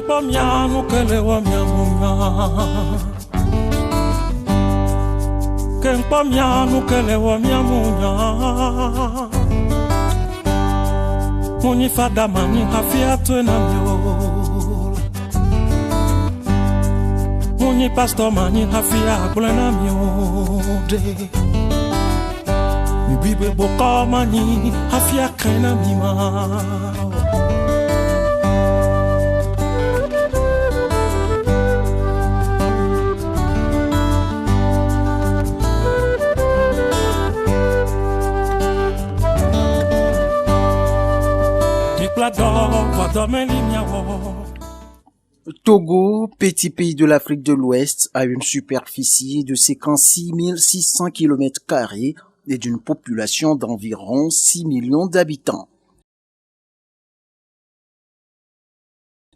Kempomiano kelewa miamunya Kempomiano kelewa miamunya Muni fada mani hafia tuena myo Muni pastor mani hafia kulena myo de Mi bibe boka mani hafia krena mima Togo, petit pays de l'Afrique de l'Ouest, a une superficie de 56 600 km² et d'une population d'environ 6 millions d'habitants.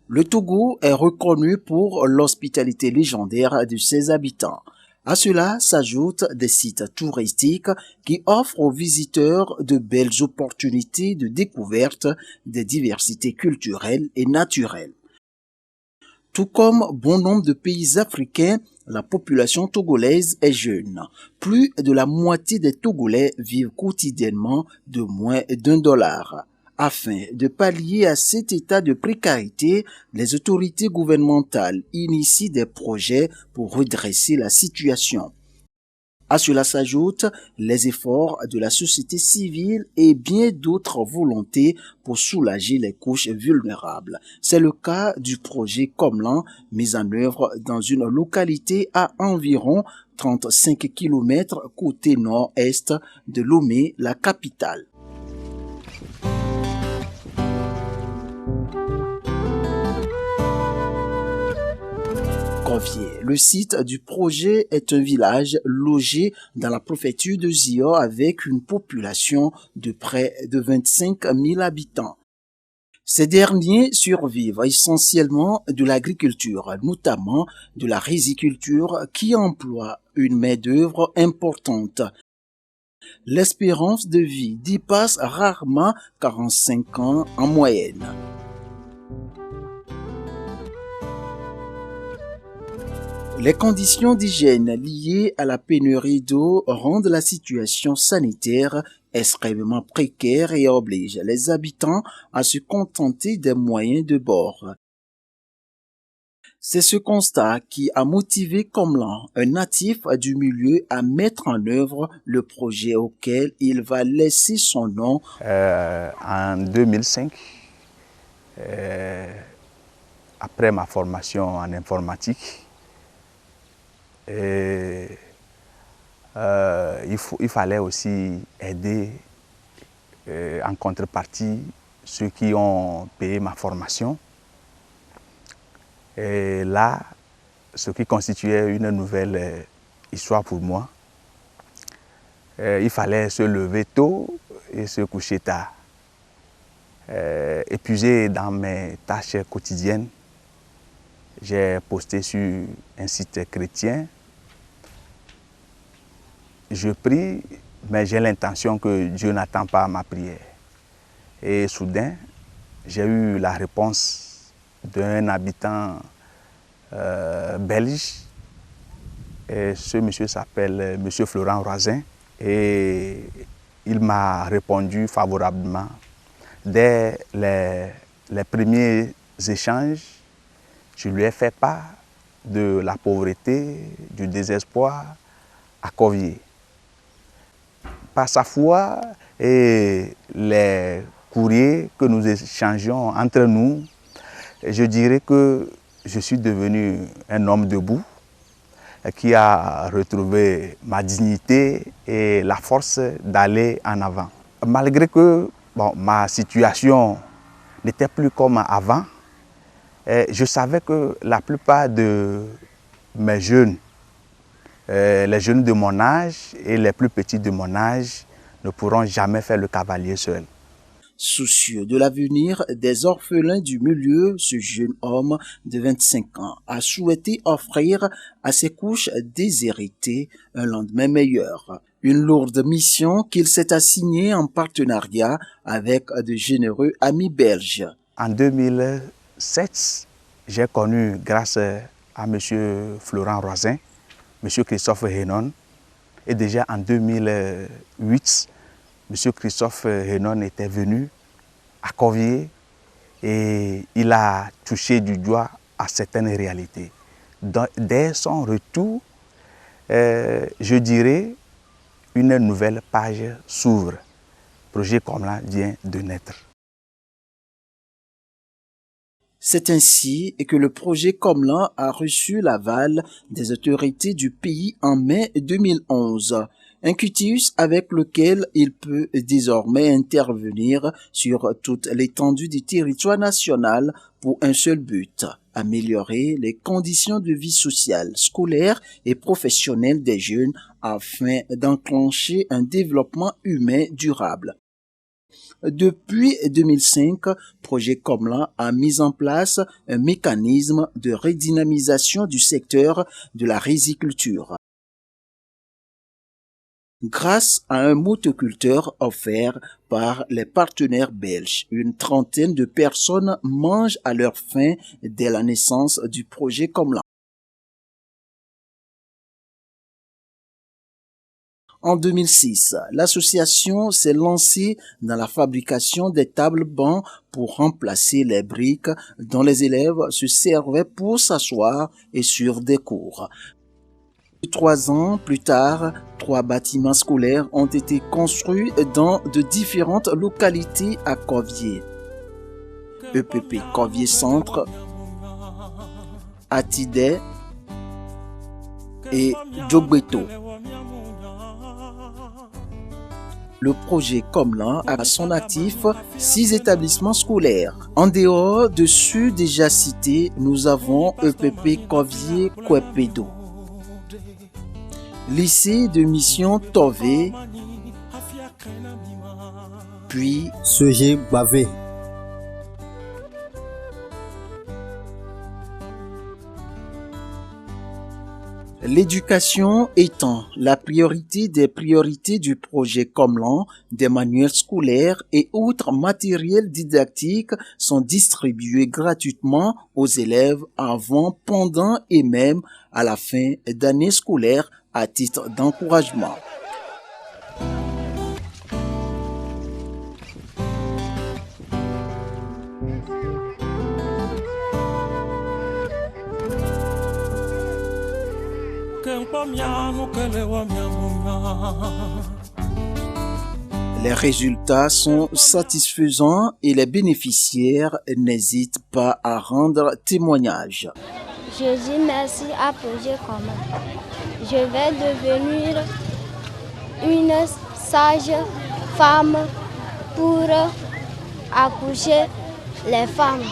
Le Togo est reconnu pour l'hospitalité légendaire de ses habitants. À cela s'ajoutent des sites touristiques qui offrent aux visiteurs de belles opportunités de découverte des diversités culturelles et naturelles. Tout comme bon nombre de pays africains, la population togolaise est jeune. Plus de la moitié des Togolais vivent quotidiennement de moins d'$1. Afin de pallier à cet état de précarité, les autorités gouvernementales initient des projets pour redresser la situation. À cela s'ajoutent les efforts de la société civile et bien d'autres volontés pour soulager les couches vulnérables. C'est le cas du projet Komlan, mis en œuvre dans une localité à environ 35 km côté nord-est de Lomé, la capitale. Le site du projet est un village logé dans la préfecture de Zio avec une population de près de 25 000 habitants. Ces derniers survivent essentiellement de l'agriculture, notamment de la riziculture qui emploie une main-d'œuvre importante. L'espérance de vie dépasse rarement 45 ans en moyenne. Les conditions d'hygiène liées à la pénurie d'eau rendent la situation sanitaire extrêmement précaire et obligent les habitants à se contenter des moyens de bord. C'est ce constat qui a motivé Komlan, un natif du milieu, à mettre en œuvre le projet auquel il va laisser son nom. En 2005, après ma formation en informatique, il fallait aussi aider en contrepartie ceux qui ont payé ma formation. Et là, ce qui constituait une nouvelle histoire pour moi, il fallait se lever tôt et se coucher tard. Épuisé dans mes tâches quotidiennes, j'ai posté sur un site chrétien. Je prie, mais j'ai l'intention que Dieu n'attend pas ma prière. Et soudain, j'ai eu la réponse d'un habitant belge. Et ce monsieur s'appelle monsieur Florent Roisin. Et il m'a répondu favorablement. Dès les premiers échanges, je lui ai fait part de la pauvreté, du désespoir à Corvier. Par sa foi et les courriers que nous échangeons entre nous, je dirais que je suis devenu un homme debout qui a retrouvé ma dignité et la force d'aller en avant. Malgré que ma situation n'était plus comme avant, je savais que la plupart de mes jeunes, les jeunes de mon âge et les plus petits de mon âge ne pourront jamais faire le cavalier seul. Soucieux de l'avenir des orphelins du milieu, ce jeune homme de 25 ans a souhaité offrir à ses couches déshéritées un lendemain meilleur. Une lourde mission qu'il s'est assignée en partenariat avec de généreux amis belges. En 2007, j'ai connu grâce à M. Florent Roisin, M. Christophe Hénon. Et déjà en 2008, M. Christophe Hénon était venu à Corvier et il a touché du doigt à certaines réalités. Dès son retour, je dirais, une nouvelle page s'ouvre. Le projet Comlan vient de naître. C'est ainsi que le projet Comlan a reçu l'aval des autorités du pays en mai 2011. Un quitus avec lequel il peut désormais intervenir sur toute l'étendue du territoire national pour un seul but, améliorer les conditions de vie sociale, scolaire et professionnelle des jeunes afin d'enclencher un développement humain durable. Depuis 2005, Projet Comlan a mis en place un mécanisme de redynamisation du secteur de la riziculture. Grâce à un motoculteur offert par les partenaires belges, une trentaine de personnes mangent à leur faim dès la naissance du projet Comlan. En 2006, l'association s'est lancée dans la fabrication des tables-bancs pour remplacer les briques dont les élèves se servaient pour s'asseoir et sur des cours. 3 ans plus tard, 3 bâtiments scolaires ont été construits dans de différentes localités à Corvier. EPP Corvier Centre, Atidé et Djogbeto. Le projet Comlan a à son actif 6 établissements scolaires. En dehors de ceux déjà cités, nous avons EPP Corvier Kwepedo, lycée de mission Tové, puis Sogé Bavé. L'éducation étant la priorité des priorités du projet Comlan, des manuels scolaires et autres matériels didactiques sont distribués gratuitement aux élèves avant, pendant et même à la fin d'année scolaire à titre d'encouragement. Les résultats sont satisfaisants et les bénéficiaires n'hésitent pas à rendre témoignage. Je dis merci à Projet Comlan. Je vais devenir une sage femme pour accoucher les femmes.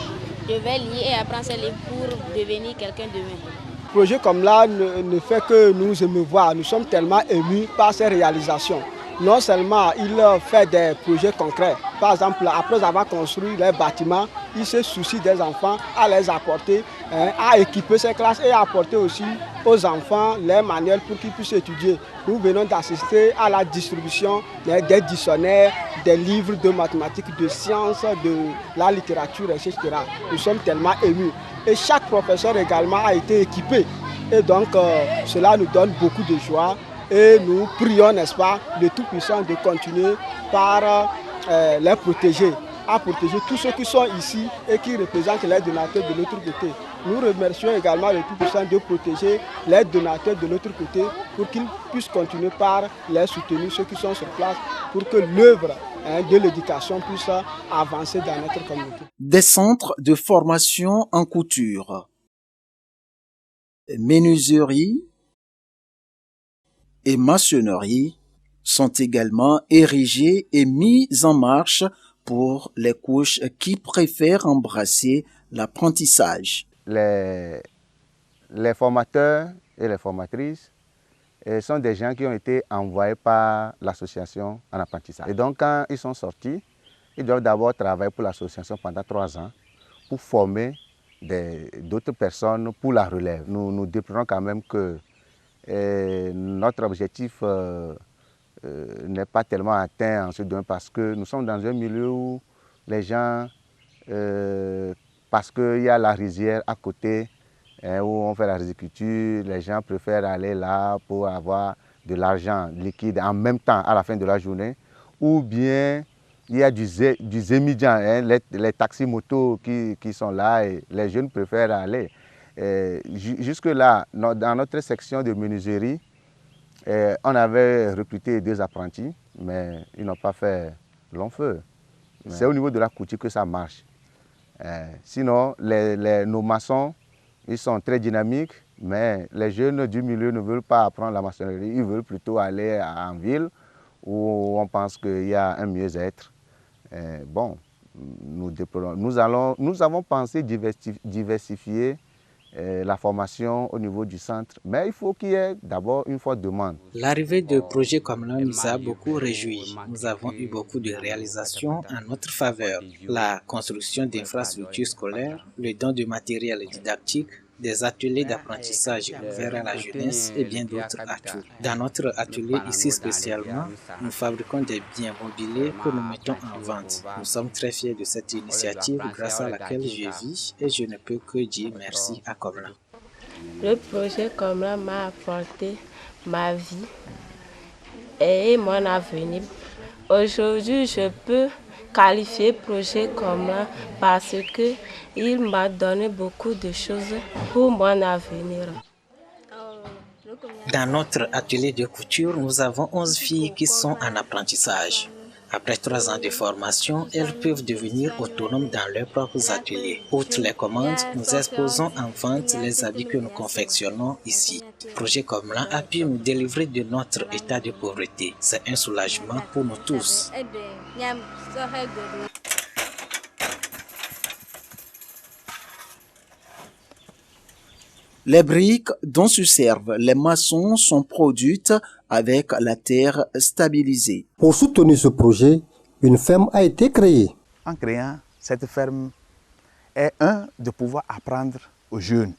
Je vais lire et apprendre ces livres pour devenir quelqu'un demain. Le projet Comlan ne fait que nous émouvoir. Nous sommes tellement émus par ces réalisations. Non seulement il fait des projets concrets, par exemple après avoir construit les bâtiments, il se soucie des enfants à les apporter, à équiper ces classes et à apporter aussi aux enfants les manuels pour qu'ils puissent étudier. Nous venons d'assister à la distribution des dictionnaires, des livres de mathématiques, de sciences, de la littérature, etc. Nous sommes tellement émus. Et chaque professeur également a été équipé. Et donc cela nous donne beaucoup de joie. Et nous prions, n'est-ce pas, le Tout-Puissant de continuer par les protéger, à protéger tous ceux qui sont ici et qui représentent les donateurs de l'autre côté. Nous remercions également le Tout-Puissant de protéger les donateurs de l'autre côté pour qu'ils puissent continuer par les soutenir, ceux qui sont sur place, pour que l'œuvre de l'éducation puisse avancer dans notre communauté. Des centres de formation en couture, menuiserie et maçonnerie sont également érigés et mis en marche pour les couches qui préfèrent embrasser l'apprentissage. Les formateurs et les formatrices sont des gens qui ont été envoyés par l'association en apprentissage. Et donc quand ils sont sortis, ils doivent d'abord travailler pour l'association pendant 3 ans pour former d'autres personnes pour la relève. Nous déplorons quand même que notre objectif n'est pas tellement atteint en ce domaine parce que nous sommes dans un milieu où les gens parce qu'il y a la rizière à côté où on fait la riziculture. Les gens préfèrent aller là pour avoir de l'argent liquide en même temps à la fin de la journée. Ou bien il y a du Zemidjan, les taxis-motos qui sont là et les jeunes préfèrent aller. Jusque-là, dans notre section de menuiserie, on avait recruté 2 apprentis, mais ils n'ont pas fait long feu. Ouais. C'est au niveau de la couture que ça marche. Sinon, nos maçons, ils sont très dynamiques, mais les jeunes du milieu ne veulent pas apprendre la maçonnerie, ils veulent plutôt aller en ville où on pense qu'il y a un mieux-être. Bon, nous avons pensé diversifier la formation au niveau du centre, mais il faut qu'il y ait d'abord une forte demande. L'arrivée de projets comme là nous a beaucoup réjouis. Nous avons eu beaucoup de réalisations en notre faveur. La construction d'infrastructures scolaires, le don de matériel didactique, des ateliers d'apprentissage ouverts à la jeunesse et bien d'autres atouts. Dans notre atelier ici spécialement, nous fabriquons des biens mobiliers que nous mettons en vente. Nous sommes très fiers de cette initiative grâce à laquelle je vis et je ne peux que dire merci à Komla. Le projet Komla m'a apporté ma vie et mon avenir. Aujourd'hui, je peux qualifier projet Komla parce qu'il m'a donné beaucoup de choses pour mon avenir. Dans notre atelier de couture, nous avons 11 filles qui sont en apprentissage. Après 3 ans de formation, elles peuvent devenir autonomes dans leurs propres ateliers. Outre les commandes, nous exposons en vente les habits que nous confectionnons ici. Projet Komla a pu nous délivrer de notre état de pauvreté. C'est un soulagement pour nous tous. Les briques dont se servent les maçons sont produites avec la terre stabilisée. Pour soutenir ce projet, une ferme a été créée. En créant cette ferme est de pouvoir apprendre aux jeunes.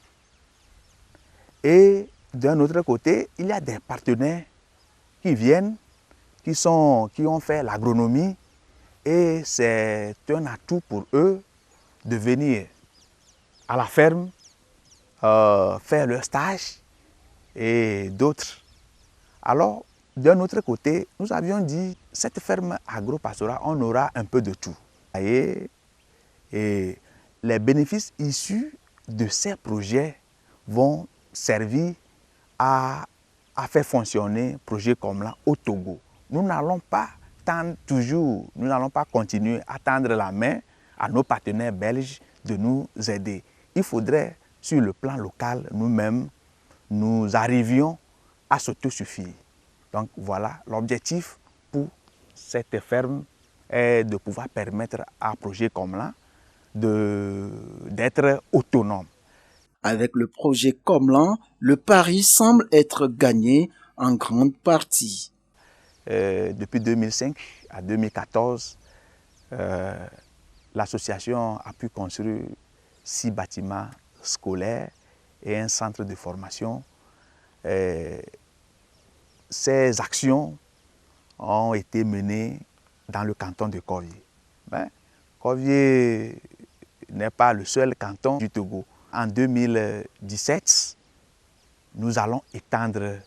Et d'un autre côté, il y a des partenaires qui viennent, qui ont fait l'agronomie et c'est un atout pour eux de venir à la ferme faire leur stage et d'autres. Alors, d'un autre côté, nous avions dit, cette ferme agro-pastorale, on aura un peu de tout. Et les bénéfices issus de ces projets vont servir à faire fonctionner un projet comme là au Togo. Nous n'allons pas continuer à tendre la main à nos partenaires belges de nous aider. Il faudrait sur le plan local, nous-mêmes, nous arrivions à s'autosuffire. Donc voilà, l'objectif pour cette ferme est de pouvoir permettre à un projet comme là d'être autonome. Avec le projet Komla, le pari semble être gagné en grande partie. Depuis 2005 à 2014, l'association a pu construire 6 bâtiments scolaires et un centre de formation. Ces actions ont été menées dans le canton de Corvier. Corvier n'est pas le seul canton du Togo. En 2017, nous allons étendre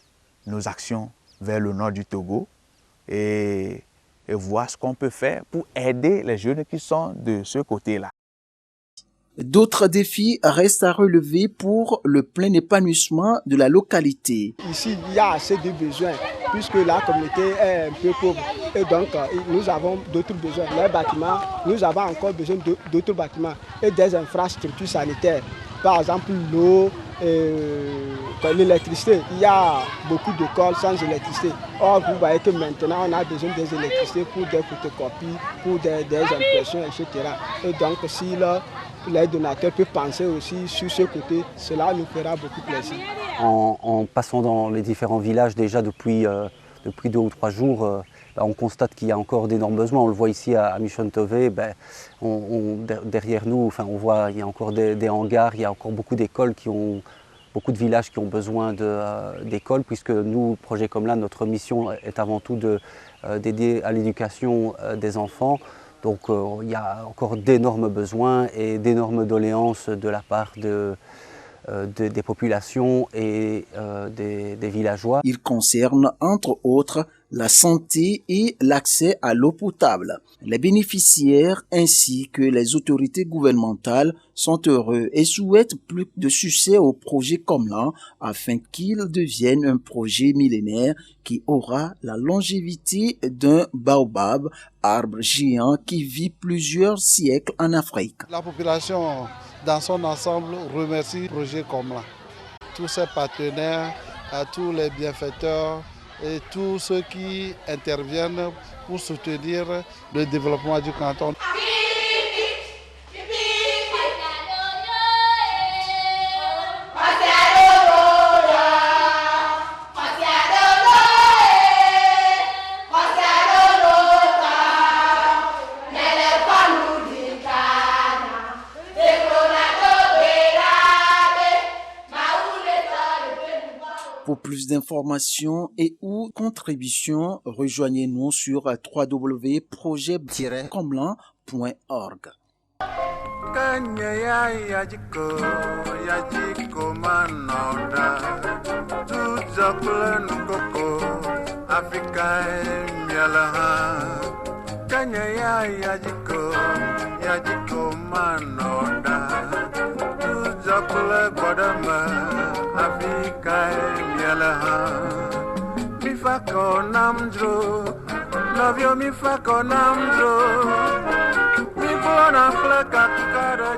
nos actions vers le nord du Togo et voir ce qu'on peut faire pour aider les jeunes qui sont de ce côté-là. D'autres défis restent à relever pour le plein épanouissement de la localité. Ici, il y a assez de besoins, puisque la communauté est un peu pauvre. Et donc, nous avons d'autres besoins. Les bâtiments, nous avons encore besoin d'autres bâtiments et des infrastructures sanitaires. Par exemple, l'eau, l'électricité. Il y a beaucoup d'écoles sans électricité. Or, vous voyez que maintenant, on a besoin des électricités pour des photocopies, pour des impressions, etc. Et donc, si les donateurs peuvent penser aussi sur ce côté, cela nous fera beaucoup plaisir. En passant dans les différents villages déjà depuis 2 ou 3 jours, on constate qu'il y a encore d'énormes besoins. On le voit ici à Michontové, derrière nous, on voit qu'il y a encore des hangars, il y a encore beaucoup d'écoles beaucoup de villages qui ont besoin d'écoles, puisque nous, projet comme là, notre mission est avant tout d'aider à l'éducation des enfants. Donc il y a encore d'énormes besoins et d'énormes doléances de la part des populations et des villageois. Il concerne entre autres la santé et l'accès à l'eau potable. Les bénéficiaires ainsi que les autorités gouvernementales sont heureux et souhaitent plus de succès au projet Komlan afin qu'il devienne un projet millénaire qui aura la longévité d'un baobab, arbre géant qui vit plusieurs siècles en Afrique. La population dans son ensemble remercie le projet Komlan. Tous ses partenaires, à tous les bienfaiteurs et tous ceux qui interviennent pour soutenir le développement du canton. Pour plus d'informations et ou contributions, rejoignez-nous sur www.projet-komlan.org. Mi fa conamdro, novio mi fa conamdro, mi buona fleca cara